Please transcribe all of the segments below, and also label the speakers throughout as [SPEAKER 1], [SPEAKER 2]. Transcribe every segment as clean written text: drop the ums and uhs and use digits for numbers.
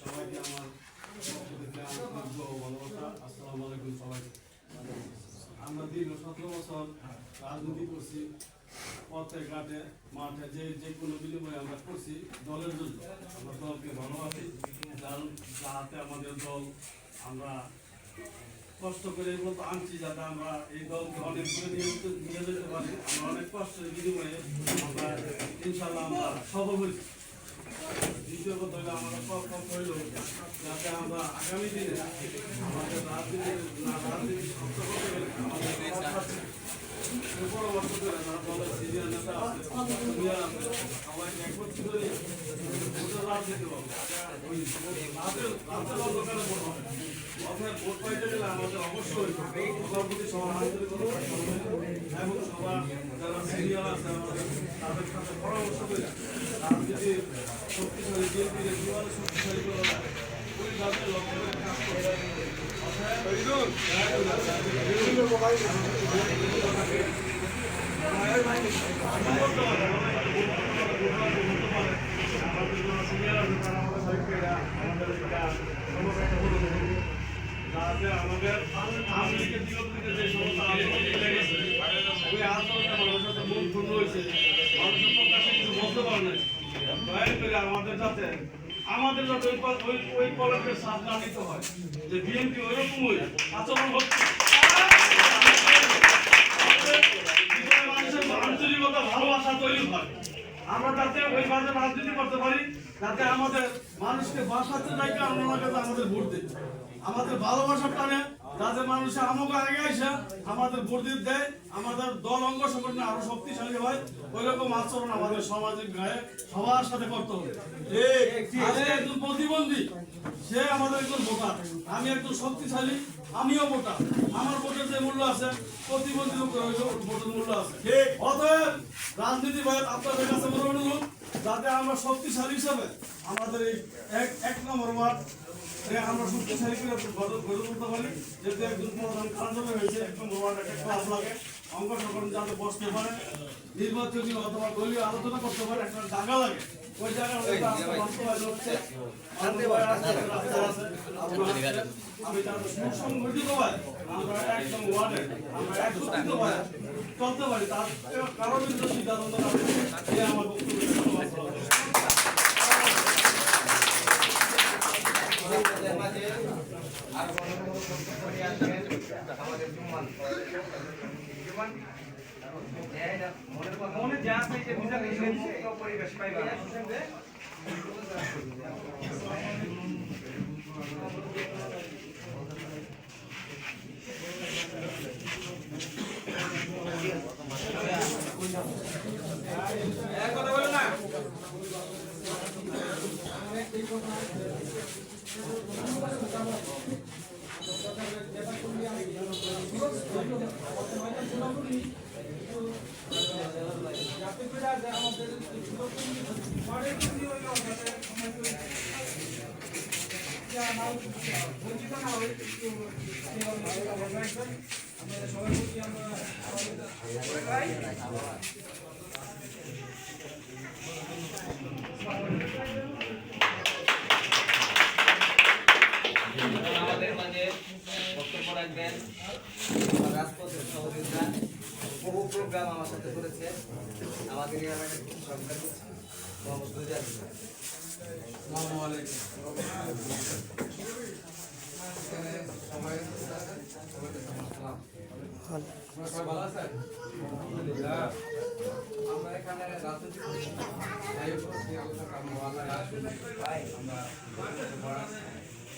[SPEAKER 1] সবাইকে আমার ভালোবাসা। আসসালামু আলাইকুম সবাইকে। আমরা দীর্ঘ 17 বছর রাজনীতি করছি, পথে ঘাটে মাঠে যে কোনো বিনিময়ে আমরা করছি দলের জন্য। আমরা দলকে ভালোবাসি, যাতে আমাদের দল আমরা কষ্ট করে এই মতো আনছি, যাতে আমরা এই দলকে অনেক দূরে নিয়ে যেতে পারি। আমরা অনেক কষ্টের বিনিময়ে আমরা ইনশাল্লাহ আমরা সফল হয়েছি। দ্বিতীয় কথা হলো আমাদের পক্ষ হইল যাতে আমরা আগামী দিনে আমাদের রাজনীতি শক্ত করতে গেলে আমাদের পরামর্শ করে যারা দলের সিনিয়র নেতা আছে, সবাইকে একত্রিত করে রাজনীতি হবে। রাতের অন্ধকারে ভোট হবে। অর্থাৎ ভোট পাইতে গেলে আমাদের অবশ্যই সবার প্রতি সহানুভূতি এবং সবার যারা সিনিয়র আছে আমাদের তাদের সাথে পরামর্শ করে রাজনীতি শক্তিশালী বিএনপির কিভাবে শক্তিশালী করা যায় ওই কাজে লক্ষ্য করে কাজ করতে আমাদের আমলিগের দিক থেকে যে সমস্ত আন্দোলন লেগেছে ওই আন্দোলনটা মানুষের সাথে মন ক্ষুণ্ণ হয়েছে, মানুষের প্রকাশে কিছু বলতে পারে না। দয়া করে আমাদের যাতে ওই পলকের সাথ না নিতে হয় যে বিএনপি ওইরকমই আচরণ হচ্ছে। মানুষের আন্তরিকতা ভালোবাসা তৈরি হয়, আমরা যাতে ওই বাজে রাজনীতি করতে পারি, যাতে আমাদের মানুষকে বাসাতে যাইতে আমরা আমাদের ভোট দিই, আমাদের ভালোবাসার টানে যাতে মানুষ আমাকে আগে এসে আমাদের ভোট দিতে দেয়, আমাদের দল অঙ্গ সংগঠন আরো শক্তিশালী হয়। ওই রকম আচরণ আমাদের সামাজিক গায়ে সবার সাথে করতে হবে। একজন প্রতিবন্ধী, সে আমাদের একজন ভোটার, আমি একজন শক্তিশালী, আমিও ভোটার, আমার ভোটের যে মূল্য আছে প্রতিবন্ধী লোকের ভোটের মূল্য আছে। অতএব রাজনীতি ভাই আপনাদের কাছে বড় অনুরোধ, যাতে আমরা শক্তিশালী হিসাবে আমাদের এই এক নম্বর ওয়ার্ড আমরা শক্তিশালী করে গড়ে তুলতে পারি। যেহেতু একজন প্রধান কার্যালয় হয়েছে, একজন একটা ক্লাস লাগে, অঙ্গ সংগঠন যাতে বসতে পারে, নির্বাচনী অথবা দলীয় আলোচনা করতে পারে, একটা জায়গা লাগে। ওই জায়গায় আমি যাতে সুসংগঠিত হয়, আমরা একদম ওয়ার্ডে আমরা একত্রিত হয় চলতে পারি, তার কারণ সিদ্ধান্ত আমার বক্তব্য।
[SPEAKER 2] মনে যা চাইছে পরিবেশ পাইবা কথা বলে না আমাদের মাঝে বক্তব্য রাখবেন রাজপথের সহযোগিতা, বহু প্রোগ্রাম আমার সাথে করেছে, আমাদের এলাকায় সরকার মোহাম্মদ গুলজার।
[SPEAKER 1] আসসালামু আলাইকুম। সবাই ভালো আছেন? আমরা এখানে রাজনীতি করি,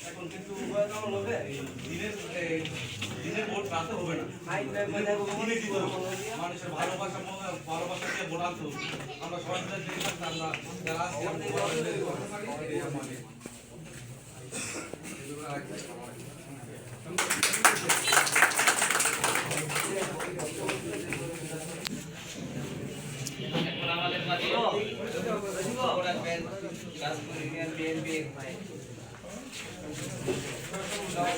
[SPEAKER 2] এখন কিন্তু দিনের ভোট রাতে হবে না, মানুষের ভালোবাসা দিয়ে ভোট আনতে হবে। আমরা সবাই আমরা যারা আমাদের মাঝে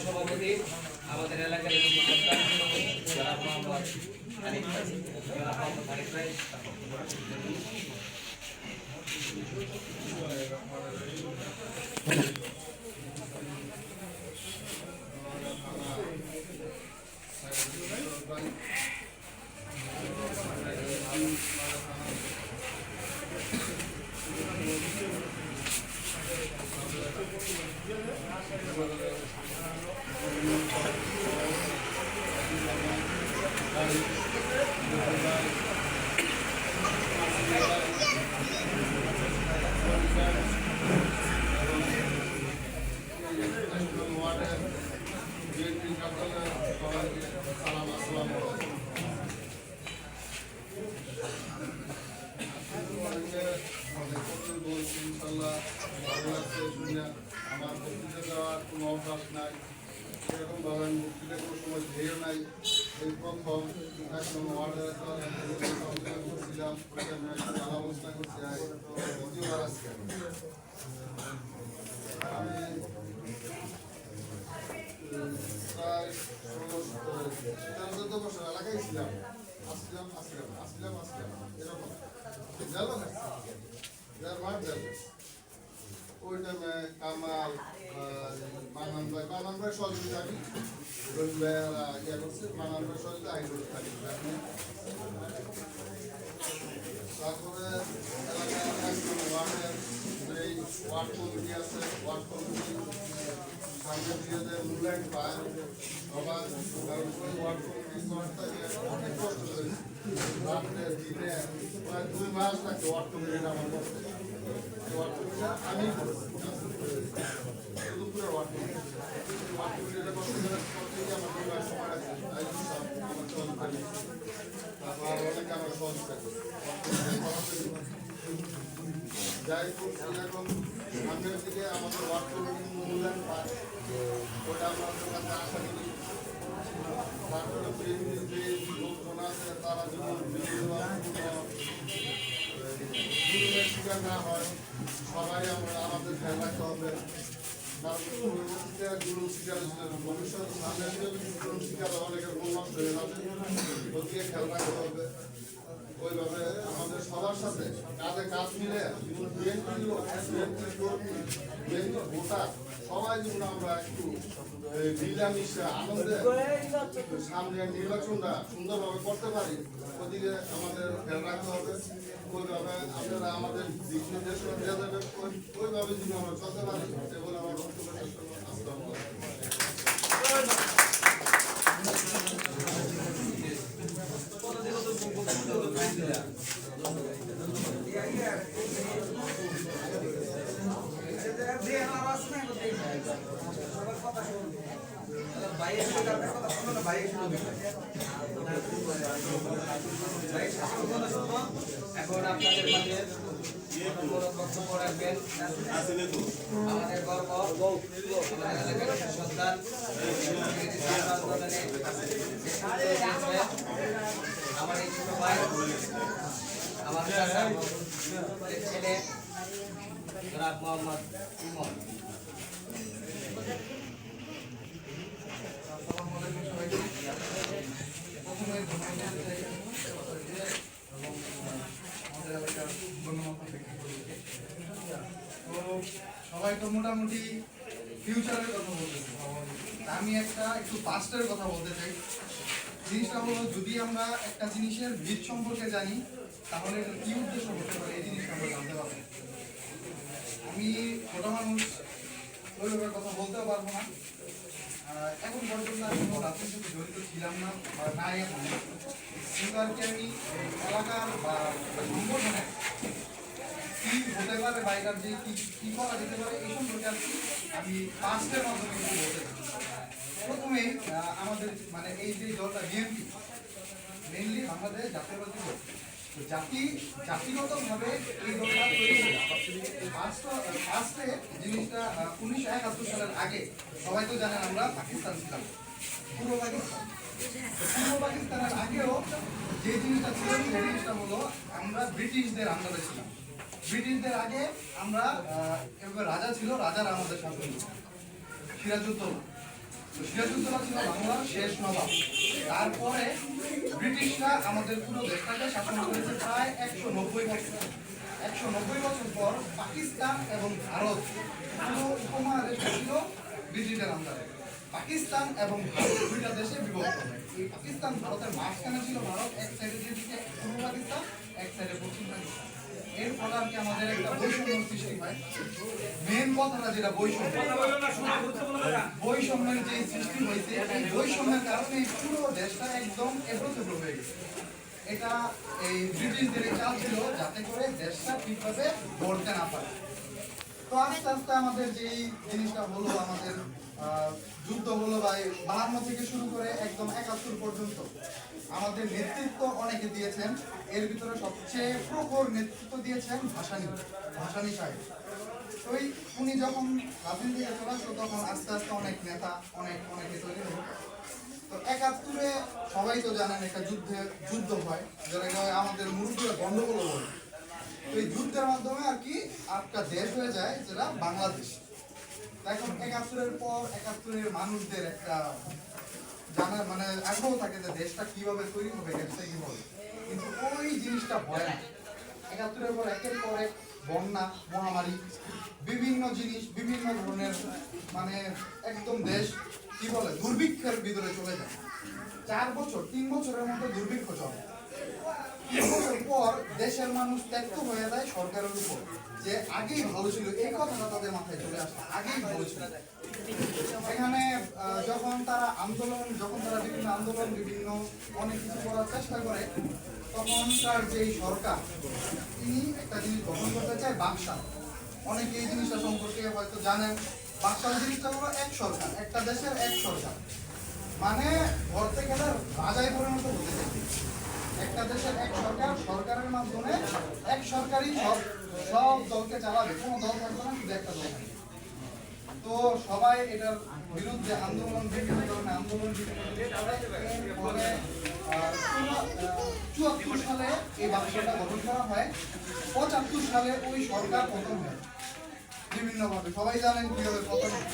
[SPEAKER 2] সভাপতি আমাদের এলাকার যারা মোহাম্মদ হানিফ ভাই
[SPEAKER 3] আমার বক্তৃতা দেওয়ার কোনো অভ্যাস নাই, সেরকম ভাবে আমি বক্তৃতা কোনো সময় ধেয় নাই। এই প্রথম একদম ওয়ার্ডে করছিলাম, আলোচনা করছি দ্বিতীয়বার আজকে আমি প্রায় 16-17 বছর এলাকায় ছিলাম, আসছিলাম এরকম ওই টাইমে কামাল মানান ভাই সহযোগিতা আমি ইয়ে করছি, মানান ভাই সহযোগিতা আই করে থাকি। তারপরে এলাকায় ওয়ার্ডের যে ওয়ার্ড কমিটি আছে, ওয়ার্ড কমিটি সামনে নিজেদের মূল্যায়ন পায় সবার, ওয়ার্ড কমিটি অনেক কষ্ট করেছে। রাত্রে দিনে প্রায় 2 মাস লাগছে ওয়ার্ড কমিটিটা আমার করতে। ওয়ার্ড কমিটিটা আমি করেছি, ওয়ার্ড কমিটিটা করতে গিয়ে আমার 2 মাস সময় লাগছে। আমার সহযোগিতা নিয়েছি, তারপর অনেকে আমার সহযোগিতা করছে। যাই হোক, এখন সামনের দিকে আমাদের ওয়ার্ড কমিটির মূল্যায়ন পায়, ওটা আমাদের কাছে আশা করি। তারপরে যে লোকজন আছে তারা যেমন শিকার না হয়, সবাই আমাদের খেয়াল রাখতে হবে। ভবিষ্যৎ সামনে শিকার অনেকের মন নষ্ট হয়ে যাবে, ওদিকে খেয়াল রাখতে হবে। ওইভাবে আমাদের সবার সাথে কাঁধে কাঁধ মিলে বিএনপির লোক, বিএনপির কর্মী, বিএনপির ভোটার সবাই যেমন আমরা একটু মিলামিশা আনন্দে সামনে নির্বাচনটা সুন্দরভাবে করতে পারি, ওদিকে আমাদের খেয়াল রাখতে হবে। ওইভাবে আপনারা আমাদের দিক নির্দেশনা দেওয়া যাবে, ওইভাবে যদি আমরা চলতে পারি, এগুলো আমার বক্তব্য শেষ করবো। আসসালামু
[SPEAKER 2] এখন আপনাদের মাঝে বক্তব্য রাখবেন আমাদের গর্ব, আমাদের এলাকার সন্তান, আমার এই ছোট ভাই, আমার ছেলে জনাব মোহাম্মদ ইমন।
[SPEAKER 4] সবাই তো মোটামুটি ফিউচারের কথা বলতেছে, আমি একটু পাস্টের কথা বলতে চাই। জিনিসটা হলো, যদি আমরা একটা জিনিসের ভিত সম্পর্কে জানি তাহলে এটা কি উদ্দেশ্য হতে পারে এই জিনিসটা আমরা জানতে পারবো। আমি ছোট মানুষ, ওই ব্যাপারে কথা বলতেও পারবো না। এখন পর্যন্ত আমি কোনো রাজনীতির সাথে জড়িত ছিলাম না বা নাই এখন, কিন্তু আর কি আমি এলাকার বা সংগঠনে কি হতে পারে বা এটার যে কি করা যেতে পারে এই সম্পর্কে আর কি আমি পাঁচটার মাধ্যমে কিছু বলতে চাই। প্রথমে আমাদের মানে এই যে দলটা বিএনপি মেইনলি বাংলাদেশ জাতীয়বাদী দল, জাতিগতভাবে এই দলটা তৈরি হয়। ফার্স্টে জিনিসটা 1971 সালের আগে সবাই তো জানেন আমরা পাকিস্তান ছিলাম, পূর্ব পাকিস্তানের আগেও যে জিনিসটা ছিল সেই জিনিসটা হলো আমরা ব্রিটিশদের আন্ডারে ছিলাম। ব্রিটিশদের আগে আমরা রাজা ছিল, রাজার আমাদের শাসন সিরাজউদ্দৌলা। সিরাজউদ্দৌলা ছিল বাংলার শেষ নবাব। তারপরে ব্রিটিশরা আমাদের পুরো দেশটাকে শাসন করেছে প্রায় 190 বছর। 190 বছর পর পাকিস্তান এবং ভারত পুরো উপমহাদেশটা ছিল ব্রিটিশের আন্ডারে। পাকিস্তান এবং ভারত দুইটা দেশে বিভক্ত হয়। এই পাকিস্তান ভারতের মাঝখানে ছিল ভারত, এক সাইডে যেদিকে পূর্ব পাকিস্তান, এক সাইডে পশ্চিম পাকিস্তান। এর ফলে আর কি আমাদের একটা বৈষম্য সৃষ্টি হয়। মেন কথাটা যেটা বৈষম্যের যে সৃষ্টি হয়েছে, এই বৈষম্যের কারণে এই পুরো দেশটা একদম এবড়ো হয়ে গেছে। এটা এই ব্রিটিশদের চাল ছিল যাতে করে দেশটা ঠিকভাবে গড়তে না পারে। তো আস্তে আস্তে আমাদের যেই জিনিসটা হলো, আমাদের যুদ্ধ হলো বা 52 থেকে শুরু করে একদম 71 পর্যন্ত আমাদের নেতৃত্ব অনেকে দিয়েছেন। এর ভিতরে সবচেয়ে প্রখর নেতৃত্ব দিয়েছেন ভাসানী সাহেব। তো উনি যখন স্বাধীন থেকে চলে আসলো তখন আস্তে আস্তে অনেক নেতা অনেকে তৈরি হলো। তো 71-এ সবাই তো জানেন একটা যুদ্ধ হয়, যেটাকে আমাদের মুরব্বীরা গন্ডগোল বলে। তো এই যুদ্ধের মাধ্যমে আর কি একটা দেশ হয়ে যায় যেটা বাংলাদেশ। এখন 71-এর পর 71-এর মানুষদের একটা জানার মানে আগ্রহ থাকে যে দেশটা কিভাবে তৈরি হবে, দেশটা কি হবে, কিন্তু ওই জিনিসটা হয় না। 71-এর পর একের পর এক বন্যা, মহামারী, বিভিন্ন জিনিস, বিভিন্ন ধরনের মানে একদম দেশ কি বলে দুর্ভিক্ষের ভিতরে চলে যায়। 3 বছরের মতো দুর্ভিক্ষ চলে। 3 বছর পর দেশের মানুষ ত্যাক্ত হয়ে যায় সরকারের উপর, যে আগেই ভালো ছিল, এই কথাটা তাদের মাথায় চলে আসে, আগেই ভালো ছিল। এখানে যখন তারা বিভিন্ন আন্দোলন বিভিন্ন অনেক কিছু করার চেষ্টা করে, তখনকার যেই সরকার তিনি একটা জিনিস গঠন করতে চায়, বাকশাল। অনেকে এই জিনিসটা সম্পর্কে হয়তো জানেন। বাকশাল জিনিসটা হলো এক সরকার, একটা দেশের এক সরকার, মানে ধরতে গেলে রাজায় পরিণত হতে চাই। একটা দেশের এক সরকার, সরকারের মাধ্যমে এক সরকারই সব দলকে চালাবে, কোনো দল থাকবে না, শুধু একটা দল থাকবে। তো সবাই এটার বিরুদ্ধে আন্দোলন, বিভিন্ন ধরনের আন্দোলন, পরে 74 সালে এই বাক্সটা গঠন করা হয়। 75 সালে ওই সরকার পতন হয় বিভিন্নভাবে, সবাই জানেন কিভাবে পতন হয়।